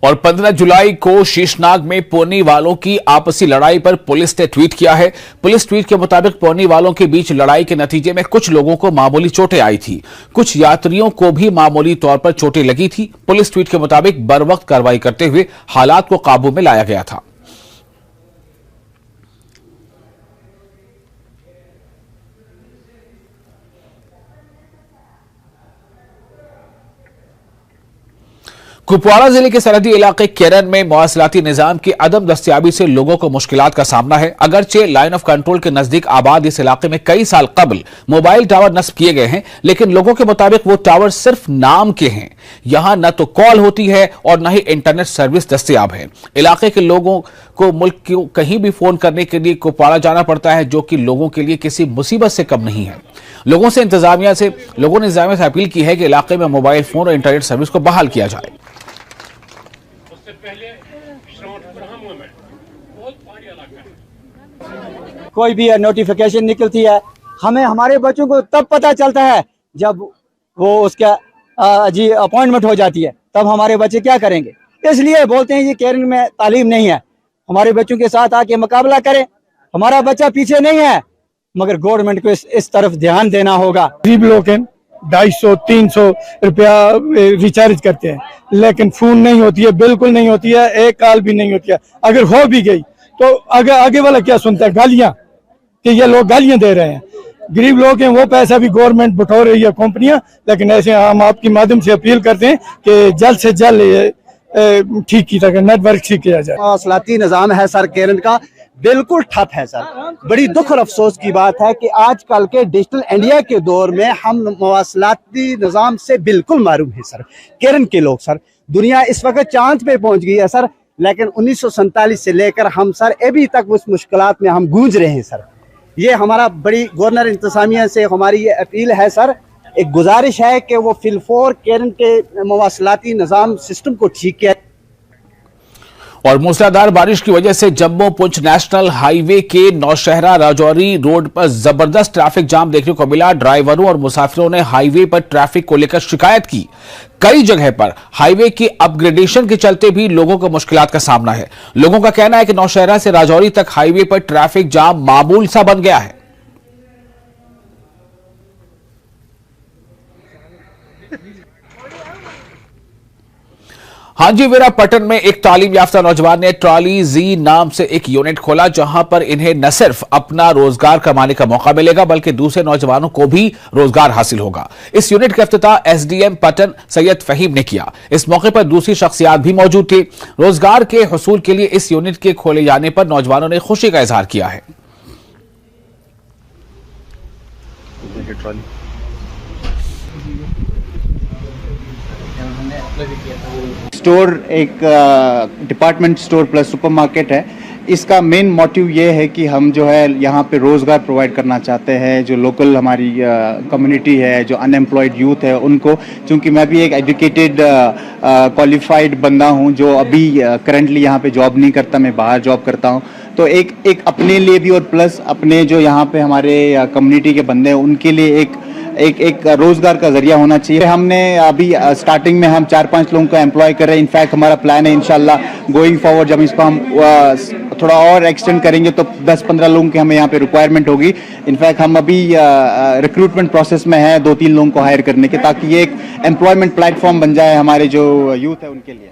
और 15 जुलाई को शीशनाग में पौनी वालों की आपसी लड़ाई पर पुलिस ने ट्वीट किया है। पुलिस ट्वीट के मुताबिक पौनी वालों के बीच लड़ाई के नतीजे में कुछ लोगों को मामूली चोटें आई थी, कुछ यात्रियों को भी मामूली तौर पर चोटें लगी थी। पुलिस ट्वीट के मुताबिक बरवक्त कार्रवाई करते हुए हालात को काबू में लाया गया था। कुपवाड़ा जिले के सरहदी इलाके केरन में मवासलाती निजाम की अदम दस्तयाबी से लोगों को मुश्किलात का सामना है। अगरचे लाइन ऑफ कंट्रोल के नजदीक आबाद इस इलाके में कई साल कबल मोबाइल टावर नस्ब किए गए हैं, लेकिन लोगों के मुताबिक वो टावर सिर्फ नाम के हैं। यहां न तो कॉल होती है और न ही इंटरनेट सर्विस दस्तयाब है। इलाके के लोगों को मुल्क को कहीं भी फोन करने के लिए कुपवाड़ा जाना पड़ता है, जो कि लोगों के लिए किसी मुसीबत से कम नहीं है। लोगों ने इंतजामिया से अपील की है कि इलाके में मोबाइल फोन और इंटरनेट सर्विस को बहाल किया जाए। कोई भी नोटिफिकेशन निकलती है, हमें हमारे बच्चों को तब पता चलता है जब वो उसका अपॉइंटमेंट हो जाती है, तब हमारे बच्चे क्या करेंगे। इसलिए बोलते हैं कि केरन में तालीम नहीं है, हमारे बच्चों के साथ आके मुकाबला करें। हमारा बच्चा पीछे नहीं है, मगर गवर्नमेंट को इस तरफ ध्यान देना होगा। गरीब लोग हैं, 250-300 रुपया रिचार्ज करते हैं, लेकिन फोन नहीं होती है, बिल्कुल नहीं होती है, एक कॉल भी नहीं होती है। अगर हो भी गई तो आगे वाला क्या सुनता है, गालियां, कि ये लोग गालियां दे रहे हैं। गरीब लोग हैं, वो पैसा भी गवर्नमेंट बटोर रही है, कंपनियां। लेकिन ऐसे हम आपके माध्यम से अपील करते हैं कि जल्द से जल्द ठीक किया जाए, नेटवर्क ठीक किया जाए। मवासलाती निज़ाम है सर केरन का बिल्कुल ठप है सर। बड़ी दुख और अफसोस की बात है कि आजकल के डिजिटल इंडिया के दौर में हम मवासलाती निज़ाम से बिल्कुल मारूम है सर। केरन के लोग सर, दुनिया इस वक्त चांद पे पहुंच गई है सर, लेकिन 1947 से लेकर हम सर अभी तक उस मुश्किलात में हम गूंज रहे हैं सर। ये हमारा बड़ी गवर्नर इंतजामिया से हमारी ये अपील है सर, एक गुजारिश है कि वो फिलफोर केरन के मवासलाती निज़ाम सिस्टम को ठीक किया। और मूसलाधार बारिश की वजह से जम्मू पुंछ नेशनल हाईवे के नौशहरा राजौरी रोड पर जबरदस्त ट्रैफिक जाम देखने को मिला। ड्राइवरों और मुसाफिरों ने हाईवे पर ट्रैफिक को लेकर शिकायत की। कई जगह पर हाईवे की अपग्रेडेशन के चलते भी लोगों को मुश्किलात का सामना है। लोगों का कहना है कि नौशहरा से राजौरी तक हाईवे पर ट्रैफिक जाम मामूल सा बन गया है। हाजी विरापटन में एक तालीम याफ्ता नौजवान ने ट्रॉली जी नाम से एक यूनिट खोला, जहां पर इन्हें न सिर्फ अपना रोजगार कमाने का मौका मिलेगा, बल्कि दूसरे नौजवानों को भी रोजगार हासिल होगा। इस यूनिट का इफ्तिताह एसडीएम पटन सैयद फहीम ने किया। इस मौके पर दूसरी शख्सियात भी मौजूद थे। रोजगार के हुसूल के लिए इस यूनिट के खोले जाने पर नौजवानों ने खुशी का इजहार किया है। स्टोर एक डिपार्टमेंट स्टोर प्लस सुपरमार्केट है। इसका मेन मोटिव ये है कि हम जो है यहाँ पे रोज़गार प्रोवाइड करना चाहते हैं। जो लोकल हमारी कम्युनिटी है, जो अनएम्प्लॉयड यूथ है, उनको, चूँकि मैं भी एक एजुकेटेड क्वालिफाइड बंदा हूँ जो अभी करंटली यहाँ पे जॉब नहीं करता, मैं बाहर जॉब करता हूँ, तो एक अपने लिए भी और प्लस अपने जो यहाँ पे हमारे कम्युनिटी के बंदे हैं उनके लिए एक रोजगार का जरिया होना चाहिए। हमने अभी स्टार्टिंग में हम 4-5 लोगों को एम्प्लॉय कर रहे हैं। इनफैक्ट हमारा प्लान है इंशाल्लाह गोइंग फॉरवर्ड जब इसको हम थोड़ा और एक्सटेंड करेंगे तो 10-15 लोगों की हमें यहाँ पे रिक्वायरमेंट होगी। इनफैक्ट हम अभी रिक्रूटमेंट प्रोसेस में हैं 2-3 लोगों को हायर करने के, ताकि ये एक एम्प्लॉयमेंट प्लेटफॉर्म बन जाए हमारे जो यूथ है उनके लिए।